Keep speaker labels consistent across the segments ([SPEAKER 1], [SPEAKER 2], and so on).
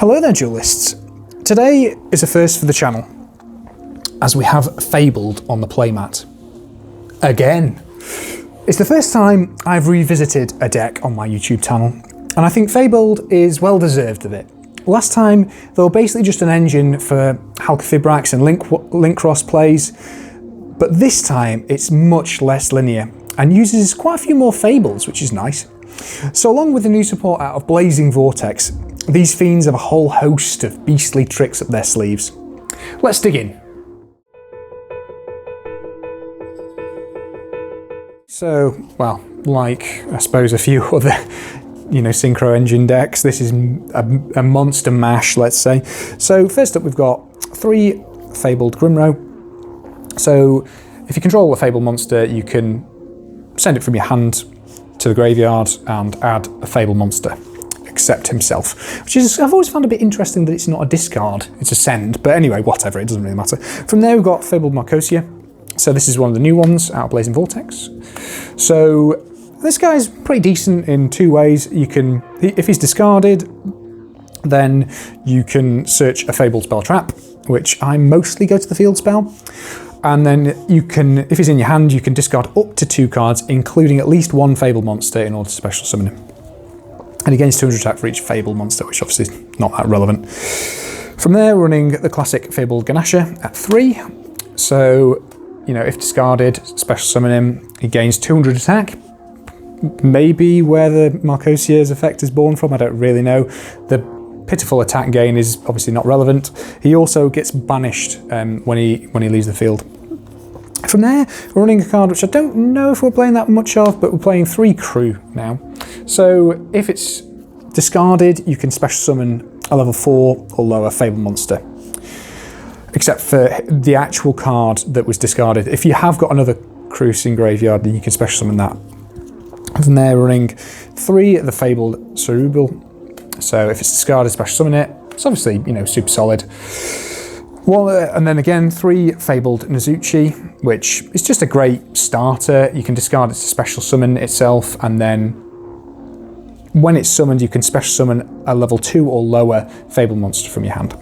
[SPEAKER 1] Hello there, duelists. Today is a first for the channel, as we have Fabled on the playmat. Again. It's the first time I've revisited a deck on my YouTube channel, and I think Fabled is well deserved of it. Last time, they were basically just an engine for Halka-Fibrax and link cross plays, but this time it's much less linear and uses quite a few more Fables, which is nice. So along with the new support out of Blazing Vortex, these fiends have a whole host of beastly tricks up their sleeves. Let's dig in. So, well, like I suppose a few other, synchro engine decks, this is a monster mash, let's say. So first up we've got 3 Fabled Grimro. So if you control a Fabled monster, you can send it from your hand to the graveyard and add a Fabled monster, except himself. Which is, I've always found a bit interesting that it's not a discard, it's a send. But anyway, whatever, it doesn't really matter. From there we've got Fabled Marcosia. So this is one of the new ones out of Blazing Vortex. So this guy's pretty decent in 2 ways. You can, if he's discarded, then you can search a Fabled Spawntrap, which I mostly go to the field spell. And then you can, if he's in your hand, you can discard up to 2 cards, including at least 1 Fabled monster in order to special summon him. And he gains 200 attack for each Fabled monster, which obviously is not that relevant. From there, we're running the classic Fabled Ganashia at 3. So, if discarded, special summon him, he gains 200 attack. Maybe where the Marcosia's effect is born from, I don't really know. The pitiful attack gain is obviously not relevant. He also gets banished when he leaves the field. From there, we're running a card which I don't know if we're playing that much of, but we're playing 3 Crew now. So if it's discarded, you can special summon a level 4 or lower Fabled monster. Except for the actual card that was discarded. If you have got another Krus in graveyard, then you can special summon that. From there, running 3 the Fabled Cerburrel. So if it's discarded, special summon it. It's obviously, super solid. Well, and then again, 3 Fabled Nozoochee, which is just a great starter. You can discard it to special summon itself, and then when it's summoned, you can special summon a level 2 or lower Fabled monster from your hand.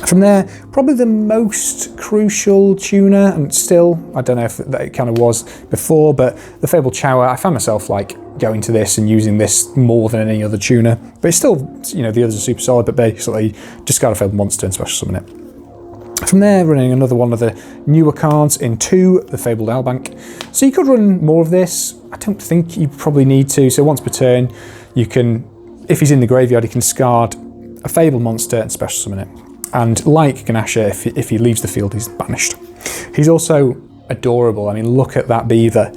[SPEAKER 1] From there, probably the most crucial tuner, and still, I don't know if it kind of was before, but the Fabled Chawa, I found myself going to this and using this more than any other tuner. But it's still, the others are super solid, but basically discard a Fabled monster and special summon it. From there, running another one of the newer cards in 2, the Fabled Abanc. So you could run more of this. I don't think you probably need to. So once per turn, you can, if he's in the graveyard, you can discard a Fabled monster and special summon it. And like Ganashia, if he leaves the field, he's banished. He's also adorable. I mean, look at that beaver.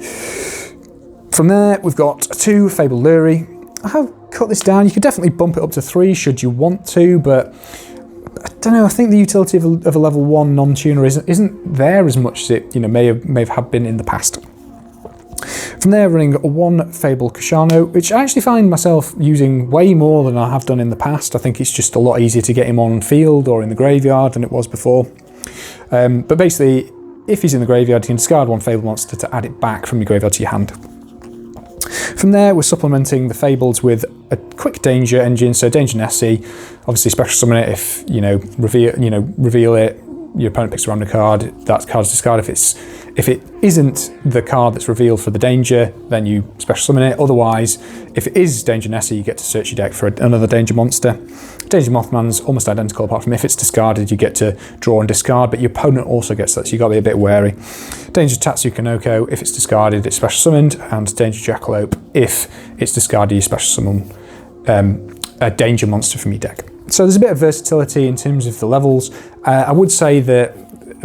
[SPEAKER 1] From there, we've got 2 Fabled Lurrie. I have cut this down. You could definitely bump it up to 3 should you want to, but I don't know. I think the utility of a level 1 non-tuner isn't there as much as it may have been in the past. From there, running 1 Fabled Kushano, which I actually find myself using way more than I have done in the past. I think it's just a lot easier to get him on field or in the graveyard than it was before. But basically, if he's in the graveyard, you can discard 1 Fabled monster to add it back from your graveyard to your hand. From there, we're supplementing the Fableds with a quick danger engine. So danger Nessie, obviously special summon it if reveal it. Your opponent picks a random card, that card's discarded. If it isn't the card that's revealed for the danger, then you special summon it. Otherwise, if it is danger Nessie, you get to search your deck for another danger monster. Danger Mothman's almost identical, apart from if it's discarded, you get to draw and discard, but your opponent also gets that, so you've got to be a bit wary. Danger Tsuchinoko, if it's discarded, it's special summoned, and Danger Jackalope, if it's discarded, you special summon a danger monster from your deck. So there's a bit of versatility in terms of the levels. I would say that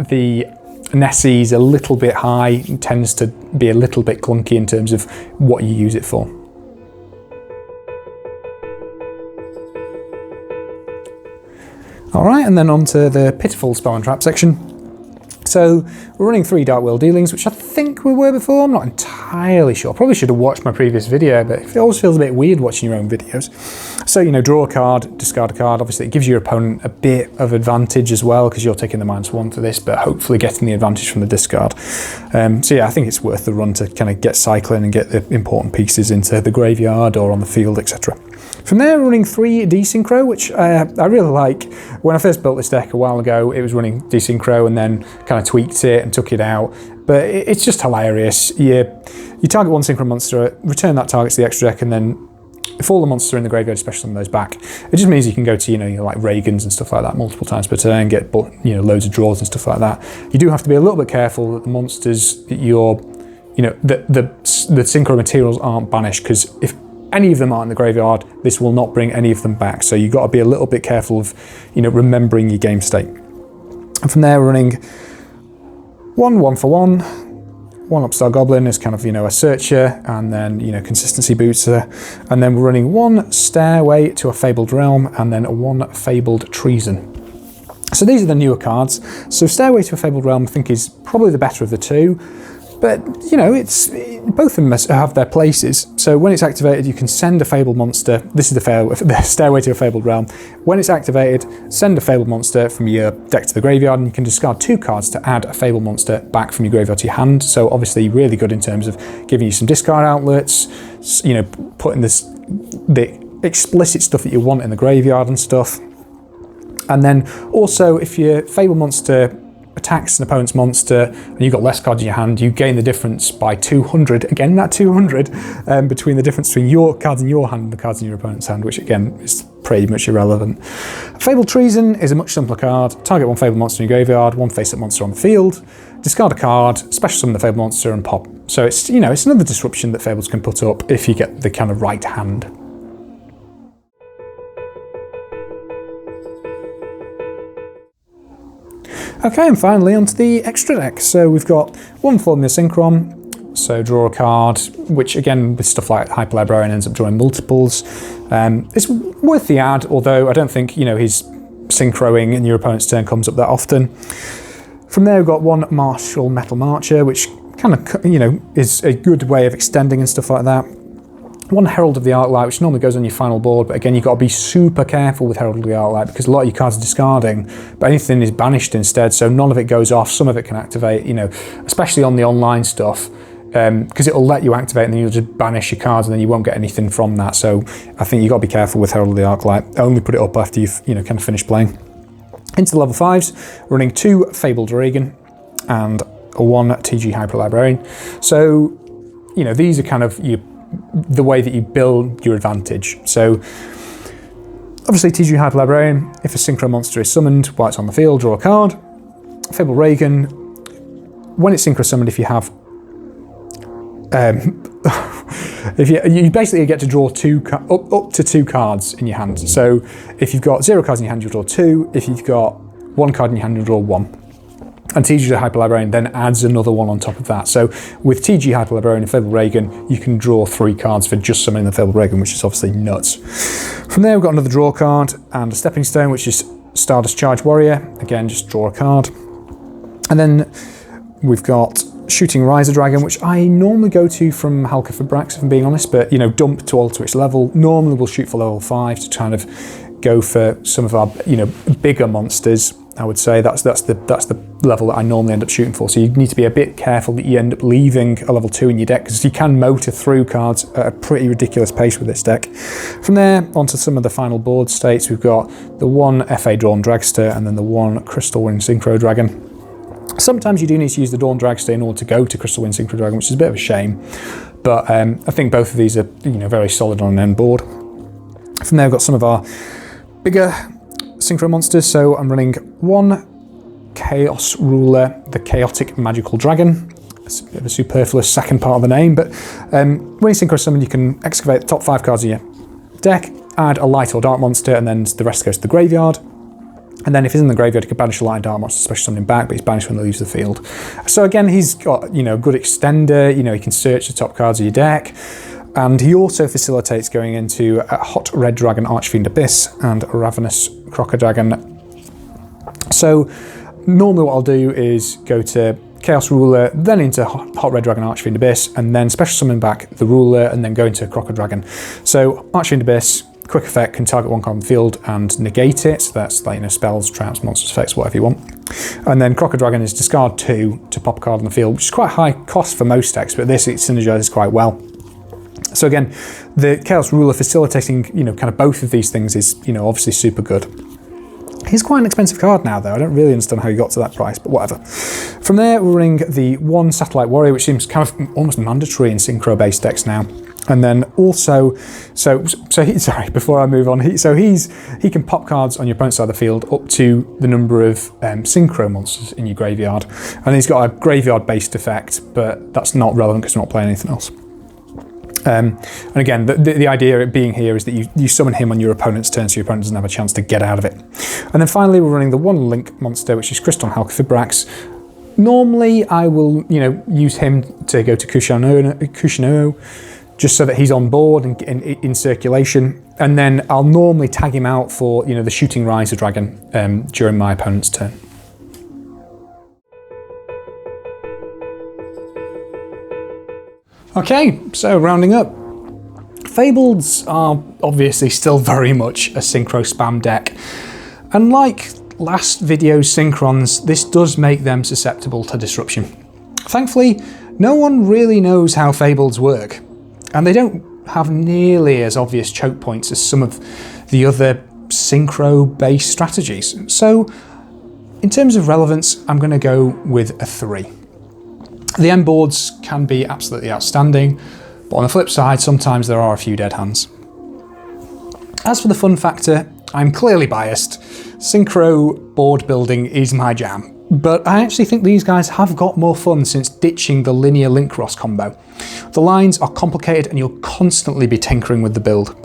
[SPEAKER 1] the Nessie's a little bit high, tends to be a little bit clunky in terms of what you use it for. All right, and then on to the pitiful Spawntrap section. So we're running 3 Dark World Dealings, which I think we were before. I'm not entirely sure. Probably should have watched my previous video, but it always feels a bit weird watching your own videos. So, you know, draw a card, discard a card. Obviously, it gives your opponent a bit of advantage as well, because you're taking the -1 to this, but hopefully getting the advantage from the discard. So yeah, I think it's worth the run to kind of get cycling and get the important pieces into the graveyard or on the field, etc. From there, running 3 De-Synchro, which I really like. When I first built this deck a while ago, it was running De-Synchro and then kind of tweaked it and took it out. But it's just hilarious. You target one Synchro monster, return that target to the extra deck, and then if all the monsters are in the graveyard, especially some of those back, it just means you can go to, you know, like Reagans and stuff like that multiple times per turn, get, you know, loads of draws and stuff like that. You do have to be a little bit careful that the monsters that you're, you know, the Synchro materials aren't banished, because if any of them are in the graveyard, this will not bring any of them back. So you've got to be a little bit careful of, you know, remembering your game state. And from there, running 1 for 1 Upstart Goblin is kind of, you know, a searcher, and then, you know, consistency booster, and then we're running 1 Stairway to a Fabled Realm, and then 1 Fabled Treason. So these are the newer cards. So Stairway to a Fabled Realm, I think, is probably the better of the two. But, you know, both of them must have their places. So when it's activated, you can send a Fabled monster. This is the Stairway to a Fabled Realm. When it's activated, send a Fabled monster from your deck to the graveyard, and you can discard 2 cards to add a Fabled monster back from your graveyard to your hand. So obviously really good in terms of giving you some discard outlets, you know, putting the explicit stuff that you want in the graveyard and stuff. And then also, if your Fabled monster attacks an opponent's monster and you've got less cards in your hand, you gain the difference by 200. Again, that 200 between the difference between your cards in your hand and the cards in your opponent's hand, which again is pretty much irrelevant. Fabled Treason is a much simpler card. Target 1 Fabled monster in your graveyard, 1 face-up monster on the field, discard a card, special summon the Fabled monster and pop. So it's, you know, it's another disruption that Fableds can put up if you get the kind of right hand. Okay, and finally onto the extra deck. So we've got 1 Formula Synchron, so draw a card, which again with stuff like Hyper Librarian ends up drawing multiples. It's worth the add, although I don't think, you know, his synchroing in your opponent's turn comes up that often. From there we've got 1 Martial Metal Marcher, which kind of, you know, is a good way of extending and stuff like that. 1 Herald of the Arclight, which normally goes on your final board, but again, you've got to be super careful with Herald of the Arclight because a lot of your cards are discarding, but anything is banished instead, so none of it goes off, some of it can activate, you know, especially on the online stuff, because it'll let you activate and then you'll just banish your cards and then you won't get anything from that, so I think you've got to be careful with Herald of the Arclight. Only put it up after you've, you know, kind of finished playing. Into the level 5s, running 2 Fabled Reagan and 1 TG Hyper Librarian. So, you know, these are kind of the way that you build your advantage. So obviously TG Hyper Librarian, if a synchro monster is summoned while it's on the field, draw a card. Fabled Reagan, when it's synchro summoned, if you have if you basically get to draw up to 2 cards in your hand. So if you've got 0 cards in your hand, you'll draw 2. If you've got 1 card in your hand, you'll draw 1. And TG Hyper Librarian then adds another 1 on top of that. So with TG Hyper Librarian and Fabled Reagan, you can draw 3 cards for just summoning the Fabled Reagan, which is obviously nuts. From there, we've got another draw card and a Stepping Stone, which is Stardust Charge Warrior. Again, just draw a card. And then we've got Shooting Riser Dragon, which I normally go to from Halka Fabrax, if I'm being honest, but, you know, dump to alter its level. Normally we'll shoot for level 5 to kind of go for some of our, you know, bigger monsters. I would say that's the level that I normally end up shooting for. So you need to be a bit careful that you end up leaving a level 2 in your deck, because you can motor through cards at a pretty ridiculous pace with this deck. From there, onto some of the final board states, we've got the 1 FA Dawn Dragster and then the 1 Crystal Wind Synchro Dragon. Sometimes you do need to use the Dawn Dragster in order to go to Crystal Wind Synchro Dragon, which is a bit of a shame. But I think both of these are, you know, very solid on an end board. From there, we've got some of our bigger synchro monsters. So I'm running 1 Chaos Ruler, the Chaotic Magical Dragon. It's a bit of a superfluous second part of the name, but when you synchro summon, you can excavate the top 5 cards of your deck, add a light or dark monster, and then the rest goes to the graveyard. And then if he's in the graveyard, you can banish a light and dark monster, especially summoning back, but he's banished when he leaves the field. So again, he's got, you know, good extender, you know, he can search the top cards of your deck. And he also facilitates going into a Hot Red Dragon Archfiend Abyss and a Ravenous Crocodragon. So normally what I'll do is go to Chaos Ruler, then into Hot Red Dragon Archfiend Abyss, and then special summon back the Ruler, and then go into Croco Dragon. So Archfiend Abyss, quick effect, can target one card on the field and negate it. So that's like, you know, spells, traps, monsters, effects, whatever you want. And then Croco Dragon is discard 2 to pop a card on the field, which is quite high cost for most decks, but this it synergizes quite well. So again, the Chaos Ruler facilitating, you know, kind of both of these things is, you know, obviously super good. He's quite an expensive card now, though. I don't really understand how he got to that price, but whatever. From there, we're running the 1 Satellite Warrior, which seems kind of almost mandatory in synchro-based decks now. And then also, before I move on, he can pop cards on your opponent's side of the field up to the number of synchro monsters in your graveyard. And he's got a graveyard-based effect, but that's not relevant because we're not playing anything else. And again, the idea of being here is that you summon him on your opponent's turn, so your opponent doesn't have a chance to get out of it. And then finally, we're running the 1 Link monster, which is Crystal Halqifibrax. Normally, I will, you know, use him to go to Kushano, just so that he's on board and in circulation. And then I'll normally tag him out for, you know, the Shooting Riser Dragon during my opponent's turn. Okay, so rounding up. Fableds are obviously still very much a synchro spam deck. And like last video's Synchrons, this does make them susceptible to disruption. Thankfully, no one really knows how Fableds work, and they don't have nearly as obvious choke points as some of the other synchro-based strategies. So, in terms of relevance, I'm going to go with a 3. The end boards can be absolutely outstanding, but on the flip side, sometimes there are a few dead hands. As for the fun factor, I'm clearly biased. Synchro board building is my jam, but I actually think these guys have got more fun since ditching the linear link-cross combo. The lines are complicated and you'll constantly be tinkering with the build.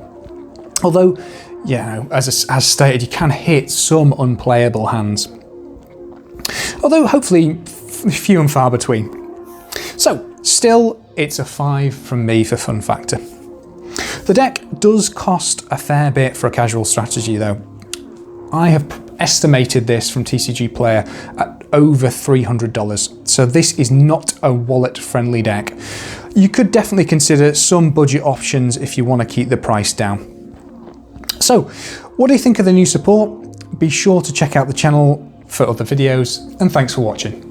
[SPEAKER 1] Although, you know, as stated, you can hit some unplayable hands. Although hopefully few and far between. So, still, it's a 5 from me for fun factor. The deck does cost a fair bit for a casual strategy though. I have estimated this from TCG Player at over $300, so this is not a wallet-friendly deck. You could definitely consider some budget options if you want to keep the price down. So, what do you think of the new support? Be sure to check out the channel for other videos, and thanks for watching.